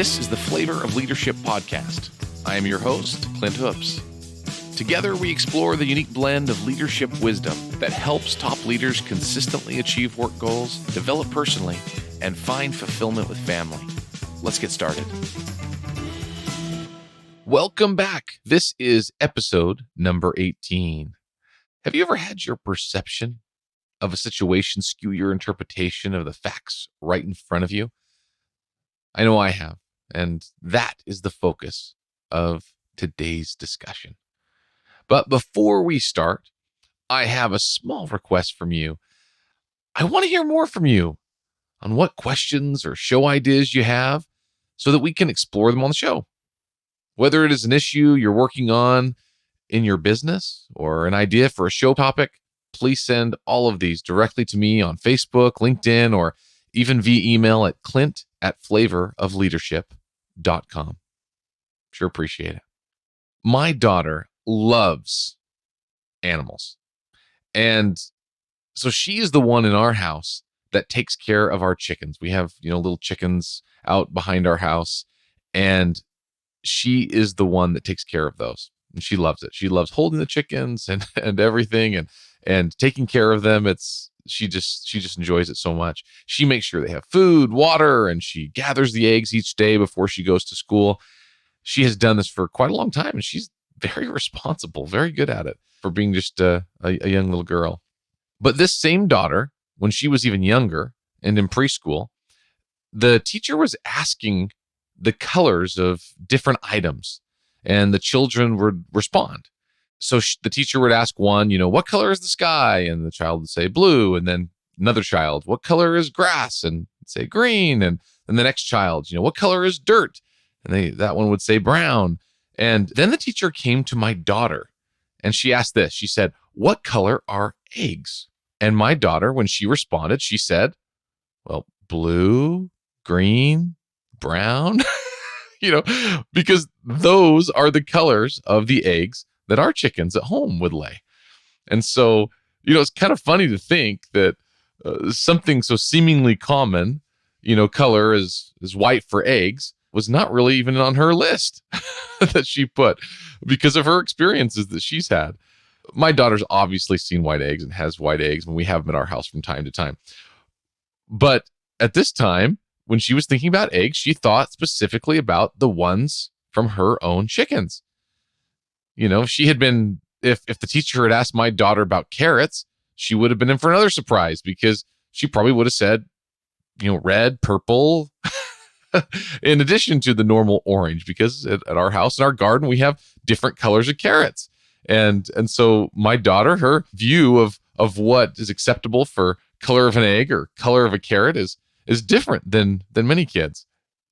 This is the Flavor of Leadership podcast. I am your host, Clint Hoops. Together, we explore the unique blend of leadership wisdom that helps top leaders consistently achieve work goals, develop personally, and find fulfillment with family. Let's get started. Welcome back. This is episode number 18. Have you ever had your perception of a situation skew your interpretation of the facts right in front of you? I know I have, and that is the focus of today's discussion. But before we start, I have a small request from you. I want to hear more from you on what questions or show ideas you have so that we can explore them on the show. Whether it is an issue you're working on in your business or an idea for a show topic, please send all of these directly to me on Facebook, LinkedIn, or even via email at clint@flavorofleadership.com. Sure appreciate it. My daughter loves animals. And so she is the one in our house that takes care of our chickens. We have, little chickens out behind our house, and she is the one that takes care of those. And she loves it. She loves holding the chickens and everything and taking care of them. She just enjoys it so much. She makes sure they have food, water, and she gathers the eggs each day before she goes to school. She has done this for quite a long time, and she's very responsible, very good at it for being just a young little girl. But this same daughter, when she was even younger and in preschool, the teacher was asking the colors of different items, and the children would respond. So the teacher would ask one, what color is the sky? And the child would say blue. And then another child, what color is grass? And say green. And then the next child, what color is dirt? And that one would say brown. And then the teacher came to my daughter and she asked this. She said, what color are eggs? And my daughter, when she responded, she said, well, blue, green, brown, because those are the colors of the eggs that our chickens at home would lay. And so, it's kind of funny to think that something so seemingly common, color is white for eggs, was not really even on her list that she put because of her experiences that she's had. My daughter's obviously seen white eggs and has white eggs when we have them at our house from time to time. But at this time, when she was thinking about eggs, she thought specifically about the ones from her own chickens. She had been, if the teacher had asked my daughter about carrots, she would have been in for another surprise because she probably would have said, red, purple, in addition to the normal orange, because at our house, in our garden, we have different colors of carrots. And so my daughter, her view of what is acceptable for color of an egg or color of a carrot is different than many kids.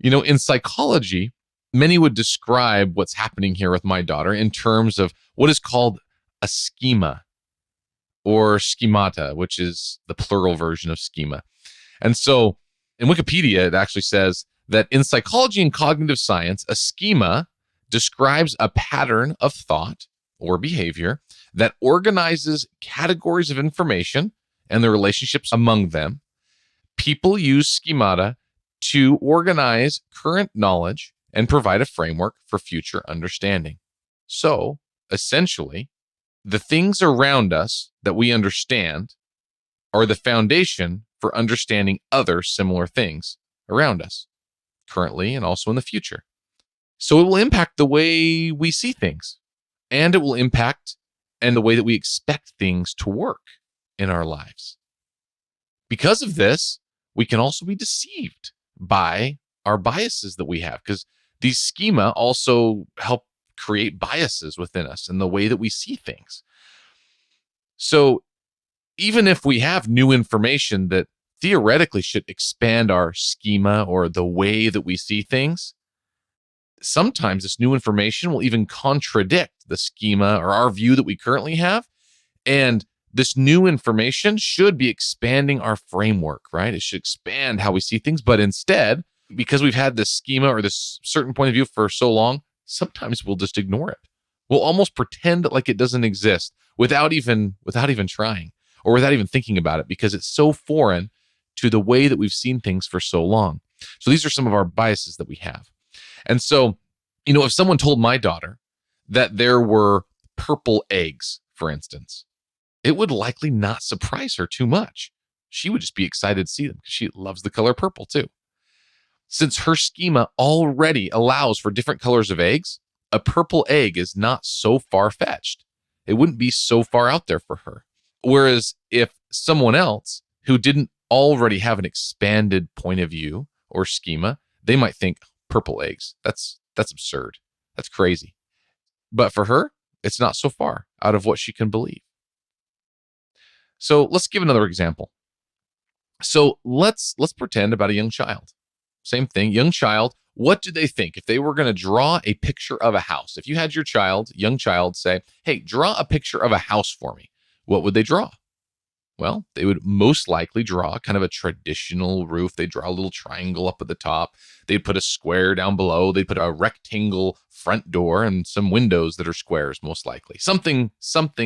In psychology, many would describe what's happening here with my daughter in terms of what is called a schema or schemata, which is the plural version of schema. And so in Wikipedia, it actually says that in psychology and cognitive science, a schema describes a pattern of thought or behavior that organizes categories of information and the relationships among them. People use schemata to organize current knowledge and provide a framework for future understanding. So, essentially, the things around us that we understand are the foundation for understanding other similar things around us, currently and also in the future. So it will impact the way we see things, and it will impact and the way that we expect things to work in our lives. Because of this, we can also be deceived by our biases that we have, because these schema also help create biases within us in the way that we see things. So even if we have new information that theoretically should expand our schema or the way that we see things, sometimes this new information will even contradict the schema or our view that we currently have. And this new information should be expanding our framework, right? It should expand how we see things. But instead, because we've had this schema or this certain point of view for so long, sometimes we'll just ignore it. We'll almost pretend like it doesn't exist without even trying or without even thinking about it, because it's so foreign to the way that we've seen things for so long. So these are some of our biases that we have. And so, if someone told my daughter that there were purple eggs, for instance, it would likely not surprise her too much. She would just be excited to see them because she loves the color purple too. Since her schema already allows for different colors of eggs, a purple egg is not so far-fetched. It wouldn't be so far out there for her. Whereas if someone else who didn't already have an expanded point of view or schema, they might think purple eggs. That's absurd. That's crazy. But for her, it's not so far out of what she can believe. So let's give another example. So let's pretend about a young child. Same thing, young child. What do they think if they were going to draw a picture of a house? If you had your young child say, hey, draw a picture of a house for me, what would they draw? Well, they would most likely draw kind of a traditional roof. They'd draw a little triangle up at the top. They'd put a square down below. They'd put a rectangle front door and some windows that are squares, most likely. Something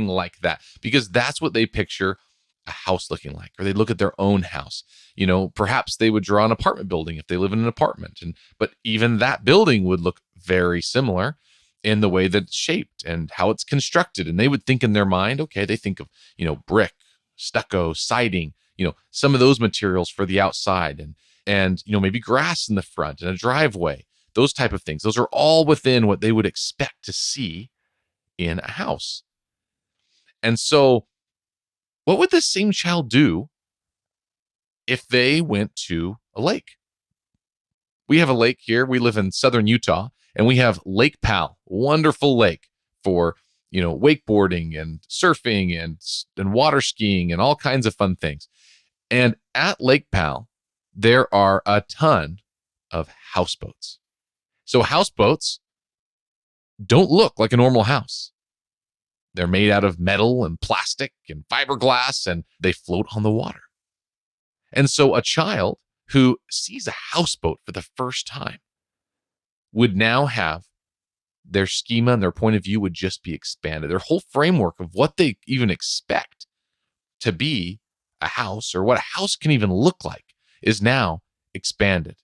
like that, because that's what they picture a house looking like. Or they'd look at their own house. Perhaps they would draw an apartment building if they live in an apartment. But even that building would look very similar in the way that it's shaped and how it's constructed. And they would think in their mind, okay, they think of, brick, stucco, siding, some of those materials for the outside and maybe grass in the front and a driveway, those type of things. Those are all within what they would expect to see in a house. And so what would this same child do if they went to a lake? We have a lake here. We live in southern Utah, and we have Lake Powell, wonderful lake for wakeboarding and surfing and water skiing and all kinds of fun things. And at Lake Powell, there are a ton of houseboats. So houseboats don't look like a normal house. They're made out of metal and plastic and fiberglass, and they float on the water. And so a child who sees a houseboat for the first time would now have their schema and their point of view would just be expanded. Their whole framework of what they even expect to be a house or what a house can even look like is now expanded.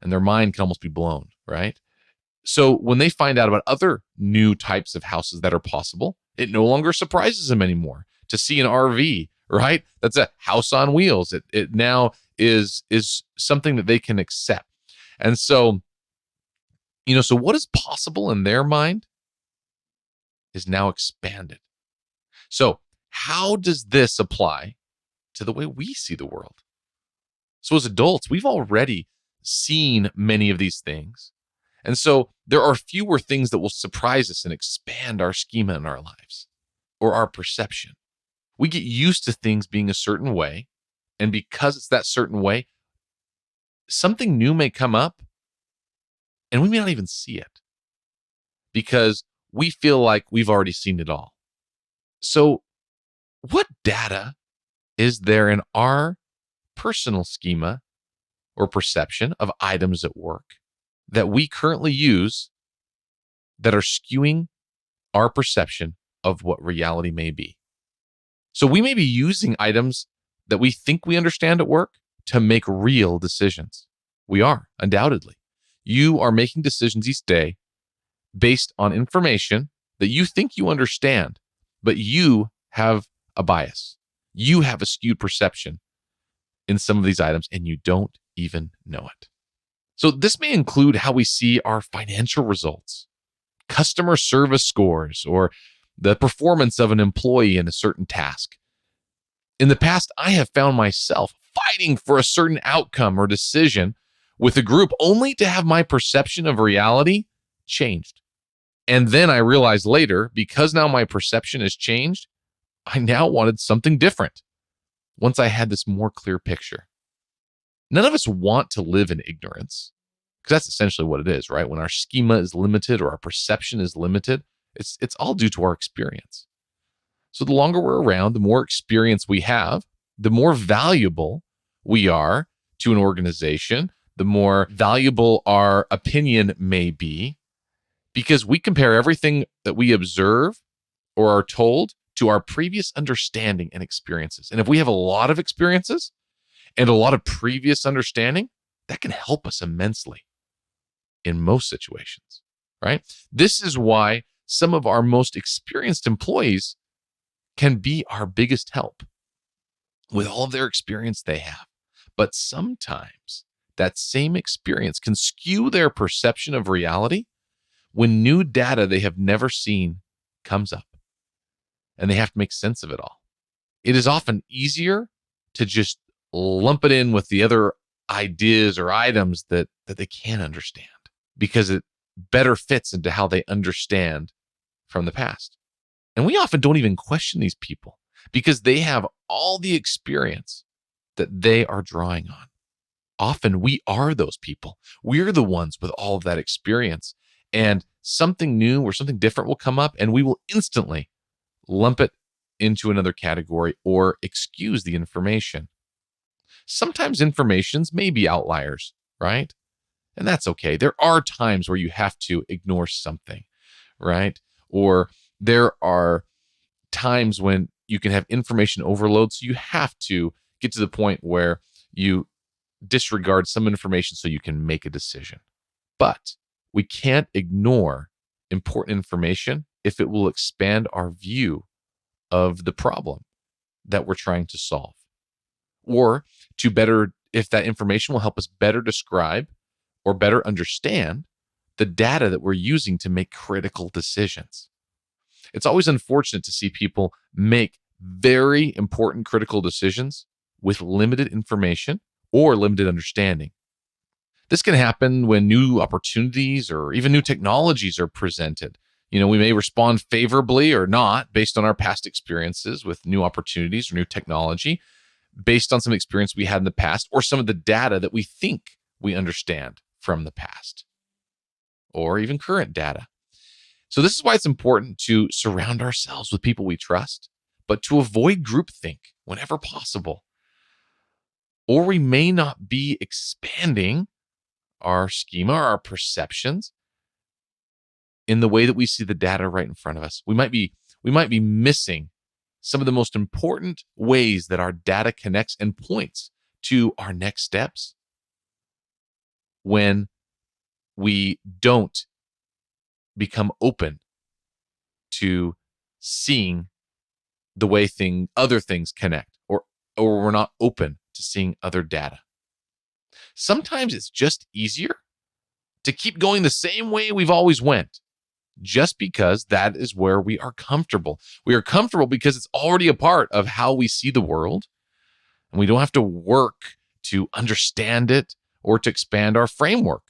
And their mind can almost be blown, right? So when they find out about other new types of houses that are possible, it no longer surprises them anymore to see an RV, right? That's a house on wheels. It now is something that they can accept. And so, so what is possible in their mind is now expanded. So how does this apply to the way we see the world? So as adults, we've already seen many of these things. And so there are fewer things that will surprise us and expand our schema in our lives or our perception. We get used to things being a certain way. And because it's that certain way, something new may come up and we may not even see it because we feel like we've already seen it all. So what data is there in our personal schema or perception of items at work that we currently use that are skewing our perception of what reality may be? So we may be using items that we think we understand at work to make real decisions. We are, undoubtedly. You are making decisions each day based on information that you think you understand, but you have a bias. You have a skewed perception in some of these items, and you don't even know it. So this may include how we see our financial results, customer service scores, or the performance of an employee in a certain task. In the past, I have found myself fighting for a certain outcome or decision with a group only to have my perception of reality changed. And then I realized later, because now my perception has changed, I now wanted something different once I had this more clear picture. None of us want to live in ignorance, because that's essentially what it is, right? When our schema is limited or our perception is limited, it's all due to our experience. So the longer we're around, the more experience we have, the more valuable we are to an organization, the more valuable our opinion may be, because we compare everything that we observe or are told to our previous understanding and experiences. And if we have a lot of experiences and a lot of previous understanding, that can help us immensely. in most situations, right? This is why some of our most experienced employees can be our biggest help with all of their experience they have. But sometimes that same experience can skew their perception of reality when new data they have never seen comes up and they have to make sense of it all. It is often easier to just lump it in with the other ideas or items that they can't understand because it better fits into how they understand from the past. And we often don't even question these people because they have all the experience that they are drawing on. Often we are those people. We're the ones with all of that experience, and something new or something different will come up and we will instantly lump it into another category or excuse the information. Sometimes informations may be outliers, right? And that's okay. There are times where you have to ignore something, right? Or there are times when you can have information overload. So you have to get to the point where you disregard some information so you can make a decision. But we can't ignore important information if it will expand our view of the problem that we're trying to solve. Or to better, if that information will help us better describe or better understand the data that we're using to make critical decisions. It's always unfortunate to see people make very important critical decisions with limited information or limited understanding. This can happen when new opportunities or even new technologies are presented. We may respond favorably or not based on our past experiences with new opportunities or new technology, based on some experience we had in the past or some of the data that we think we understand from the past or even current data. So this is why it's important to surround ourselves with people we trust, but to avoid groupthink whenever possible. Or we may not be expanding our schema, our perceptions in the way that we see the data right in front of us. We might be missing some of the most important ways that our data connects and points to our next steps when we don't become open to seeing the way other things connect, or we're not open to seeing other data. Sometimes it's just easier to keep going the same way we've always went, just because that is where we are comfortable. We are comfortable because it's already a part of how we see the world, and we don't have to work to understand it or to expand our framework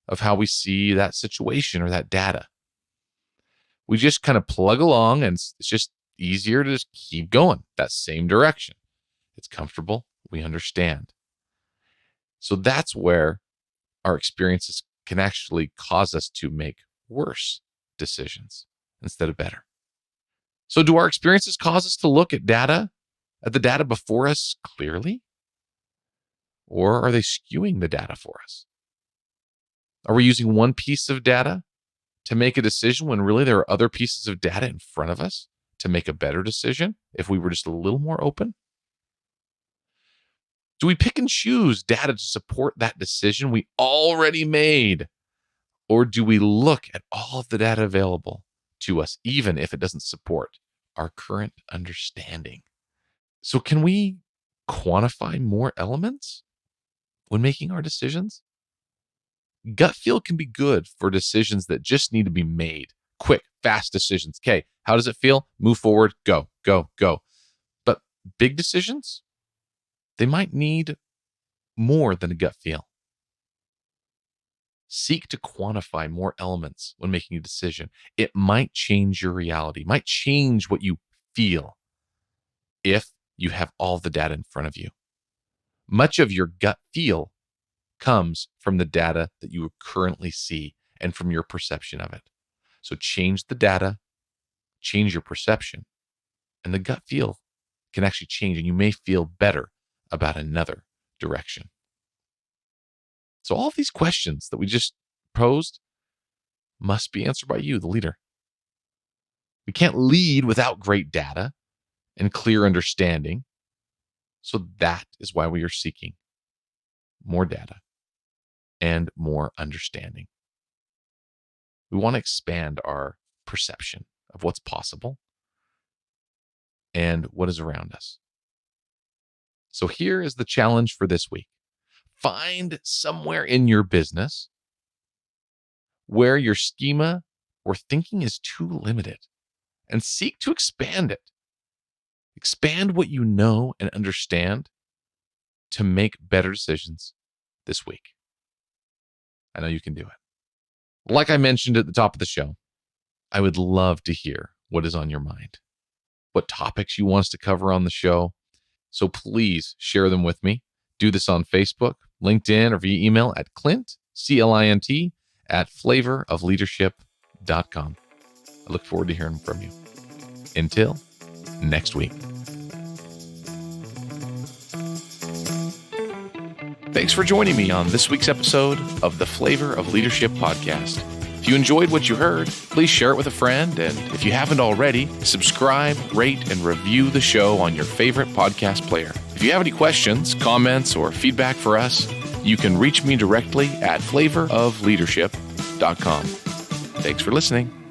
of how we see that situation or that data. We just kind of plug along, and it's just easier to just keep going that same direction. It's comfortable. We understand. So that's where our experiences can actually cause us to make worse decisions instead of better. So do our experiences cause us to look at the data before us clearly? Or are they skewing the data for us? Are we using one piece of data to make a decision when really there are other pieces of data in front of us to make a better decision if we were just a little more open? Do we pick and choose data to support that decision we already made? Or do we look at all of the data available to us, even if it doesn't support our current understanding? So can we quantify more elements when making our decisions? Gut feel can be good for decisions that just need to be made. Quick, fast decisions. Okay, how does it feel? Move forward, go, go, go. But big decisions, they might need more than a gut feel. Seek to quantify more elements when making a decision. It might change your reality, might change what you feel if you have all the data in front of you. Much of your gut feel comes from the data that you currently see and from your perception of it. So change the data, change your perception, and the gut feel can actually change, and you may feel better about another direction. So all of these questions that we just posed must be answered by you, the leader. We can't lead without great data and clear understanding. So that is why we are seeking more data and more understanding. We want to expand our perception of what's possible and what is around us. So here is the challenge for this week. Find somewhere in your business where your schema or thinking is too limited and seek to expand it. Expand what you know and understand to make better decisions this week. I know you can do it. Like I mentioned at the top of the show, I would love to hear what is on your mind, what topics you want us to cover on the show. So please share them with me. Do this on Facebook, LinkedIn, or via email at Clint, CLINT, at flavorofleadership.com. I look forward to hearing from you. Until next week. Thanks for joining me on this week's episode of the Flavor of Leadership podcast. If you enjoyed what you heard, please share it with a friend. And if you haven't already, subscribe, rate, and review the show on your favorite podcast player. If you have any questions, comments, or feedback for us, you can reach me directly at flavorofleadership.com. Thanks for listening.